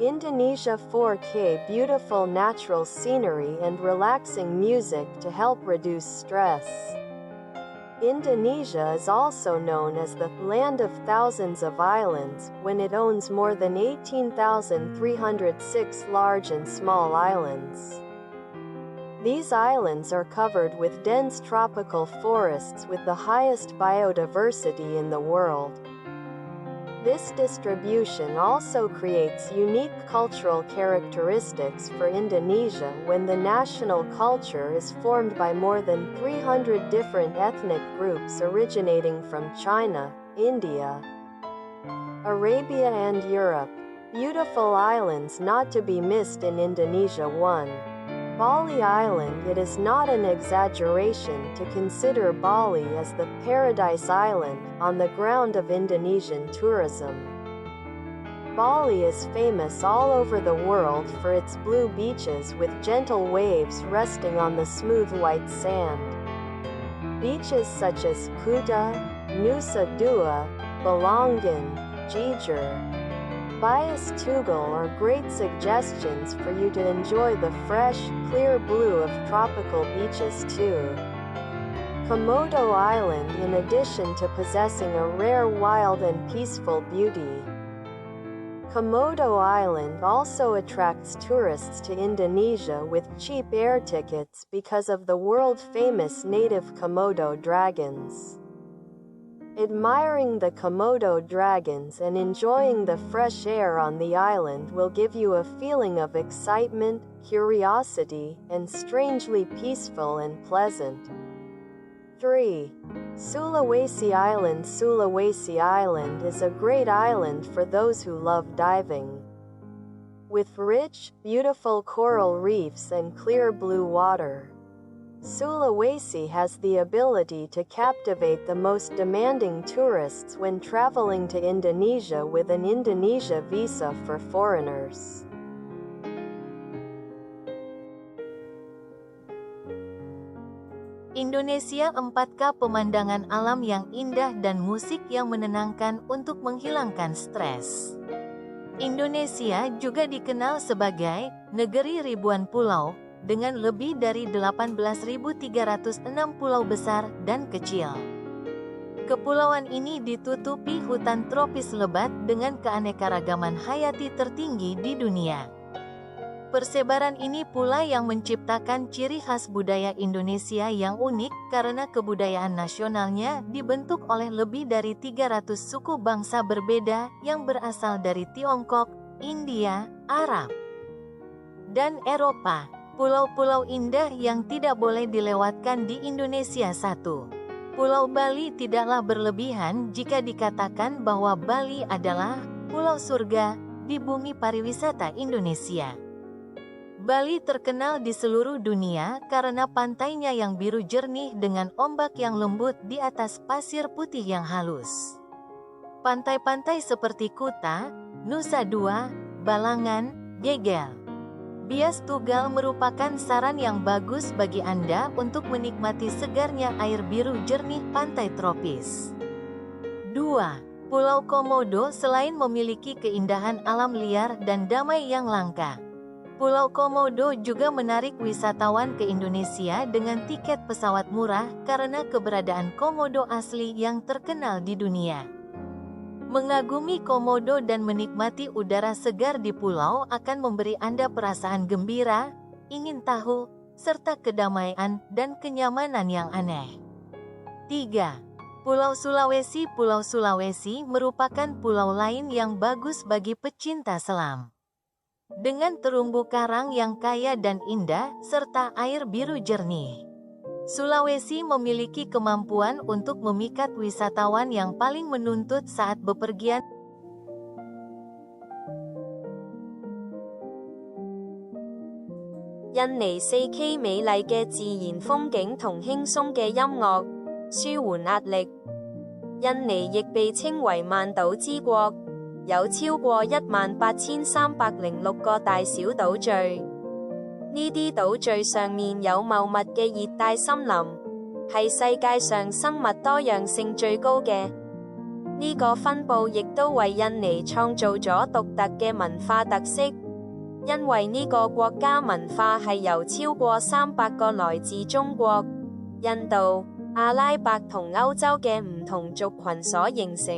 Indonesia 4K beautiful natural scenery and relaxing music to help reduce stress. Indonesia is also known as the land of thousands of islands when it owns more than 18,306 large and small islands. These islands are covered with dense tropical forests with the highest biodiversity in the world. This distribution also creates unique cultural characteristics for Indonesia when the national culture is formed by more than 300 different ethnic groups originating from China, India, Arabia and Europe. Beautiful islands not to be missed in Indonesia. 1. Bali Island. It is not an exaggeration to consider Bali as the paradise island on the ground of Indonesian tourism. Bali is famous all over the world for its blue beaches with gentle waves resting on the smooth white sand. Beaches such as Kuta, Nusa Dua, Balongan, Jejur, Bias Tugal are great suggestions for you to enjoy the fresh, clear blue of tropical beaches too. Komodo Island. In addition to possessing a rare wild and peaceful beauty, Komodo Island also attracts tourists to Indonesia with cheap air tickets because of the world-famous native Komodo dragons. Admiring the Komodo dragons and enjoying the fresh air on the island will give you a feeling of excitement, curiosity, and strangely peaceful and pleasant. 3. Sulawesi Island. Sulawesi Island is a great island for those who love diving. With rich, beautiful coral reefs and clear blue water, Sulawesi has the ability to captivate the most demanding tourists when traveling to Indonesia with an Indonesia visa for foreigners. Indonesia 4K pemandangan alam yang indah dan musik yang menenangkan untuk menghilangkan stres. Indonesia juga dikenal sebagai negeri ribuan pulau, dengan lebih dari 18.306 pulau besar dan kecil. Kepulauan ini ditutupi hutan tropis lebat dengan keanekaragaman hayati tertinggi di dunia. Persebaran ini pula yang menciptakan ciri khas budaya Indonesia yang unik karena kebudayaan nasionalnya dibentuk oleh lebih dari 300 suku bangsa berbeda yang berasal dari Tiongkok, India, Arab, dan Eropa. Pulau-pulau indah yang tidak boleh dilewatkan di Indonesia. 1. Pulau Bali. Tidaklah berlebihan jika dikatakan bahwa Bali adalah pulau surga di bumi pariwisata Indonesia. Bali terkenal di seluruh dunia karena pantainya yang biru jernih dengan ombak yang lembut di atas pasir putih yang halus. Pantai-pantai seperti Kuta, Nusa Dua, Balangan, Gegel, Bias Tugal merupakan saran yang bagus bagi Anda untuk menikmati segarnya air biru jernih pantai tropis. 2. Pulau Komodo. Selain memiliki keindahan alam liar dan damai yang langka, Pulau Komodo juga menarik wisatawan ke Indonesia dengan tiket pesawat murah karena keberadaan komodo asli yang terkenal di dunia. Mengagumi komodo dan menikmati udara segar di pulau akan memberi Anda perasaan gembira, ingin tahu, serta kedamaian dan kenyamanan yang aneh. 3. Pulau Sulawesi. Pulau Sulawesi merupakan pulau lain yang bagus bagi pecinta selam. Dengan terumbu karang yang kaya dan indah, serta air biru jernih, Sulawesi memiliki kemampuan untuk memikat wisatawan yang paling menuntut saat bepergian.印尼 4K 美麗嘅自然風景同輕鬆嘅音樂，舒緩壓力。印尼亦被稱為萬島之國，有超過18,306個大小島嶼。呢啲島嶼上面有茂密嘅熱帶森林，係世界上生物多樣性最高嘅。呢個分佈亦都為印尼創造咗獨特嘅文化特色，因為呢個國家文化係由超過300個來自中國、印度、阿拉伯同歐洲嘅唔同族群所形成。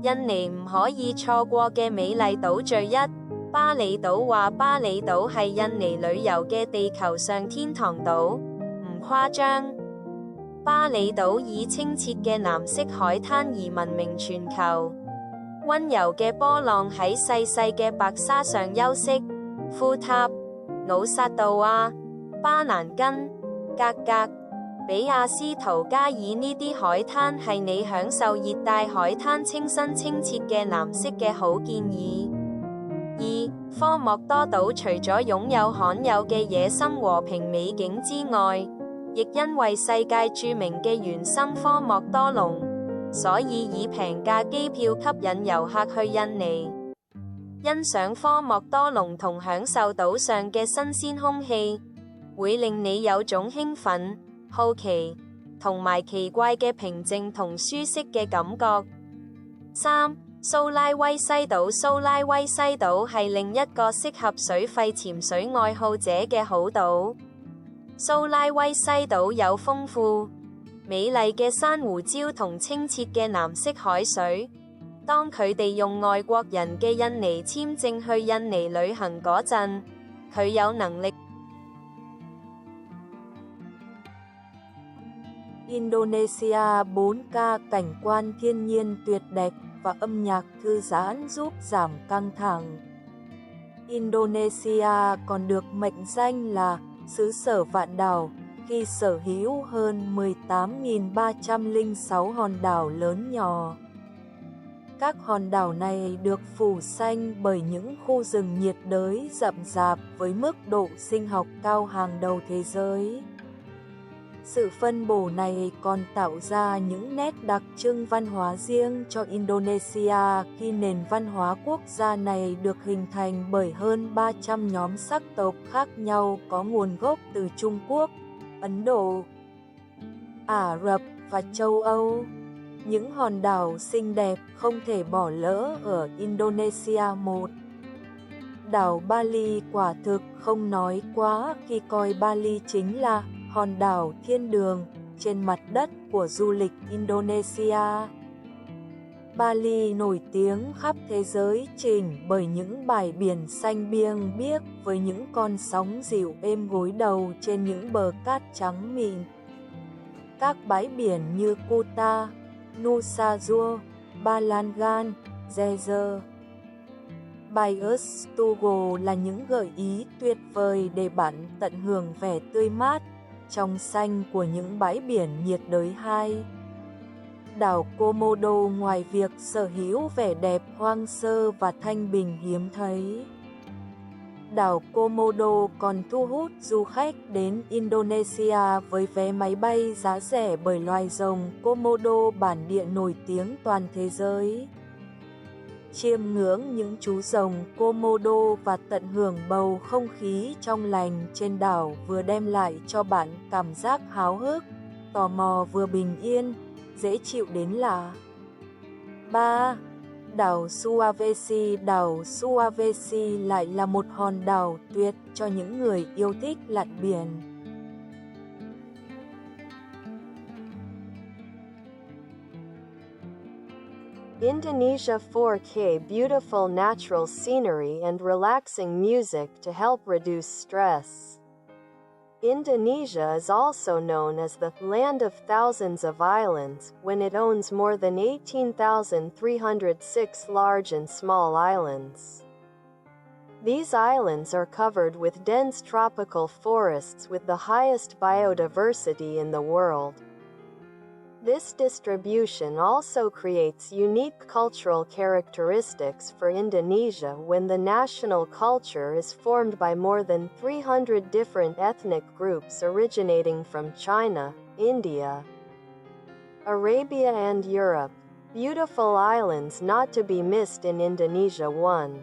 印尼唔可以錯過嘅美麗島嶼一，巴厘島。話巴厘島係印尼旅遊嘅地球上天堂島，唔誇張。巴厘島以清澈嘅藍色海灘而聞名全球，溫柔嘅波浪喺細細嘅白沙上休息。庫塔、努薩杜瓦、巴蘭根、格格、比亞斯圖加爾呢啲海灘係你享受熱帶海灘清新清澈嘅藍色嘅好建議。二、科莫多島除咗擁有罕有嘅野生和平美景之外，亦因為世界著名嘅原生科莫多龍，所以以平價機票吸引遊客去印尼，欣賞科莫多龍同享受島上嘅新鮮空氣，會令你有種興奮、好奇同埋奇怪嘅平靜同舒適嘅感覺。三、蘇拉威西島。蘇拉威西島係另一個適合水肺潛水愛好者嘅好島。蘇拉威西島有豐富、美麗嘅珊瑚礁同清澈嘅藍色海水。當佢哋用外國人嘅印尼簽證去印尼旅行嗰陣，佢有能力。Indonesia 4K cảnh quan thiên nhiên tuyệt đẹp và âm nhạc thư giãn giúp giảm căng thẳng. Indonesia còn được mệnh danh là xứ sở vạn đảo khi sở hữu hơn 18.306 hòn đảo lớn nhỏ. Các hòn đảo này được phủ xanh bởi những khu rừng nhiệt đới rậm rạp với mức độ sinh học cao hàng đầu thế giới. Sự phân bổ này còn tạo ra những nét đặc trưng văn hóa riêng cho Indonesia khi nền văn hóa quốc gia này được hình thành bởi hơn 300 nhóm sắc tộc khác nhau có nguồn gốc từ Trung Quốc, Ấn Độ, Ả Rập và châu Âu. Những hòn đảo xinh đẹp không thể bỏ lỡ ở Indonesia. 1. Đảo Bali. Quả thực không nói quá khi coi Bali chính là hòn đảo thiên đường trên mặt đất của du lịch Indonesia. Bali nổi tiếng khắp thế giới chỉnh bởi những bãi biển xanh biêng biếc với những con sóng dịu êm gối đầu trên những bờ cát trắng mịn. Các bãi biển như Kuta, Nusa Dua, Balangan, Jezero, Bios Tugu là những gợi ý tuyệt vời để bạn tận hưởng vẻ tươi mát, trong xanh của những bãi biển nhiệt đới. 2. Đảo Komodo. Ngoài việc sở hữu vẻ đẹp hoang sơ và thanh bình hiếm thấy, đảo Komodo còn thu hút du khách đến Indonesia với vé máy bay giá rẻ bởi loài rồng Komodo bản địa nổi tiếng toàn thế giới. Chiêm ngưỡng những chú rồng Komodo và tận hưởng bầu không khí trong lành trên đảo vừa đem lại cho bạn cảm giác háo hức, tò mò vừa bình yên, dễ chịu đến lạ. 3. Đảo Sulawesi. Đảo Sulawesi lại là một hòn đảo tuyệt cho những người yêu thích lặn biển. Indonesia. 4K. Beautiful natural scenery and relaxing music to help reduce stress. Indonesia is also known as the land of thousands of islands when it owns more than 18,306 large and small islands. These islands are covered with dense tropical forests with the highest biodiversity in the world. This distribution also creates unique cultural characteristics for Indonesia when the national culture is formed by more than 300 different ethnic groups originating from China, India, Arabia and Europe. Beautiful islands not to be missed in Indonesia. 1.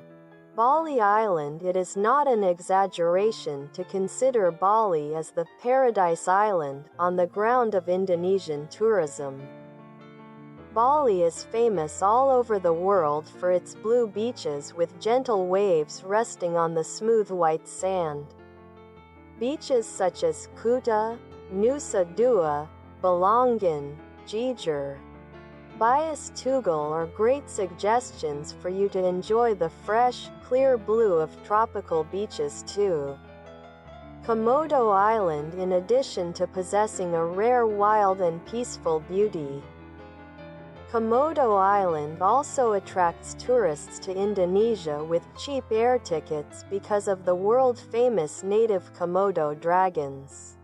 Bali Island. It is not an exaggeration to consider Bali as the paradise island on the ground of Indonesian tourism. Bali is famous all over the world for its blue beaches with gentle waves resting on the smooth white sand. Beaches such as Kuta, Nusa Dua, Belongan, Jejur, Bias Tugal are great suggestions for you to enjoy the fresh, clear blue of tropical beaches too. Komodo Island, in addition to possessing a rare wild and peaceful beauty, Komodo Island also attracts tourists to Indonesia with cheap air tickets because of the world-famous native Komodo dragons.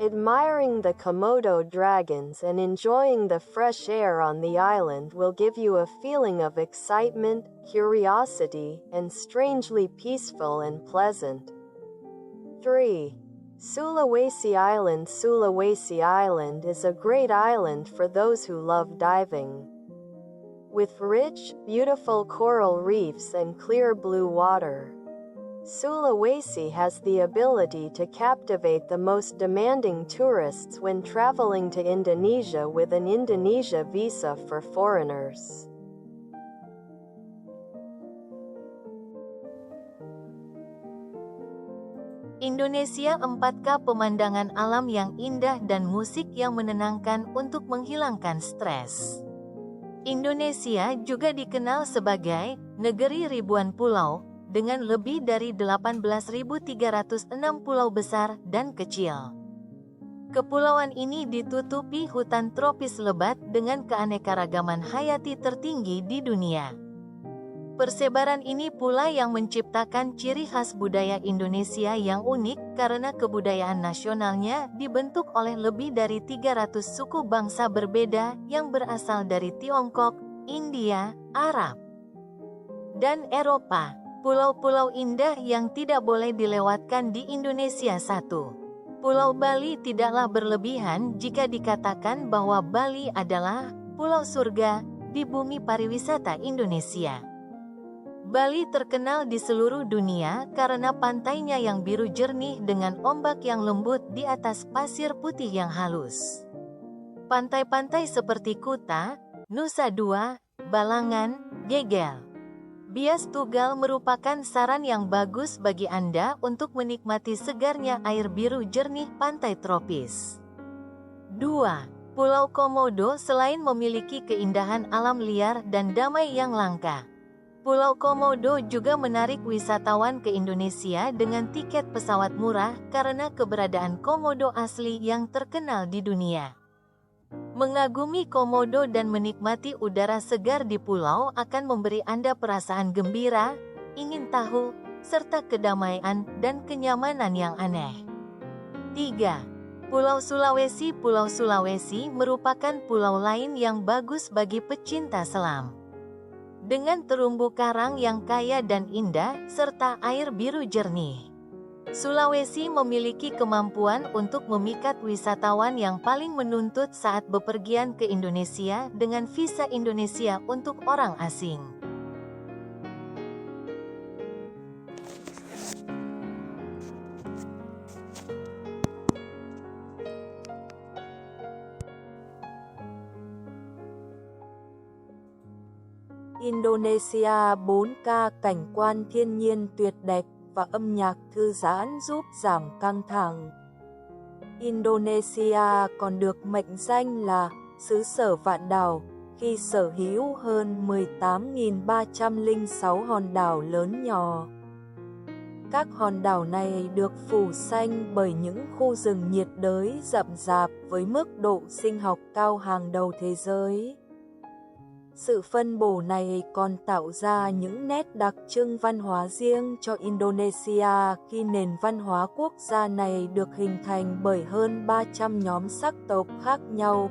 Admiring the Komodo dragons and enjoying the fresh air on the island will give you a feeling of excitement, curiosity, and strangely peaceful and pleasant. 3. Sulawesi Island. Sulawesi Island is a great island for those who love diving. With rich, beautiful coral reefs and clear blue water, Sulawesi has the ability to captivate the most demanding tourists when traveling to Indonesia with an Indonesia visa for foreigners. Indonesia 4K pemandangan alam yang indah dan musik yang menenangkan untuk menghilangkan stres. Indonesia juga dikenal sebagai negeri ribuan pulau, dengan lebih dari 18.306 pulau besar dan kecil. Kepulauan ini ditutupi hutan tropis lebat dengan keanekaragaman hayati tertinggi di dunia. Persebaran ini pula yang menciptakan ciri khas budaya Indonesia yang unik karena kebudayaan nasionalnya dibentuk oleh lebih dari 300 suku bangsa berbeda yang berasal dari Tiongkok, India, Arab, dan Eropa. Pulau-pulau indah yang tidak boleh dilewatkan di Indonesia. 1. Pulau Bali. Tidaklah berlebihan jika dikatakan bahwa Bali adalah pulau surga di bumi pariwisata Indonesia. Bali terkenal di seluruh dunia karena pantainya yang biru jernih dengan ombak yang lembut di atas pasir putih yang halus. Pantai-pantai seperti Kuta, Nusa Dua, Balangan, Gegel, Bias Tugal merupakan saran yang bagus bagi Anda untuk menikmati segarnya air biru jernih pantai tropis. 2. Pulau Komodo. Selain memiliki keindahan alam liar dan damai yang langka, Pulau Komodo juga menarik wisatawan ke Indonesia dengan tiket pesawat murah karena keberadaan komodo asli yang terkenal di dunia. Mengagumi komodo dan menikmati udara segar di pulau akan memberi Anda perasaan gembira, ingin tahu, serta kedamaian dan kenyamanan yang aneh. 3. Pulau Sulawesi. Pulau Sulawesi merupakan pulau lain yang bagus bagi pecinta selam. Dengan terumbu karang yang kaya dan indah, serta air biru jernih, Sulawesi memiliki kemampuan untuk memikat wisatawan yang paling menuntut saat bepergian ke Indonesia dengan visa Indonesia untuk orang asing. Indonesia 4K. Cảnh quan thiên nhiên tuyệt đẹp và âm nhạc thư giãn giúp giảm căng thẳng. Indonesia còn được mệnh danh là xứ sở vạn đảo khi sở hữu hơn 18.306 hòn đảo lớn nhỏ. Các hòn đảo này được phủ xanh bởi những khu rừng nhiệt đới rậm rạp với mức độ sinh học cao hàng đầu thế giới. Sự phân bổ này còn tạo ra những nét đặc trưng văn hóa riêng cho Indonesia khi nền văn hóa quốc gia này được hình thành bởi hơn 300 nhóm sắc tộc khác nhau.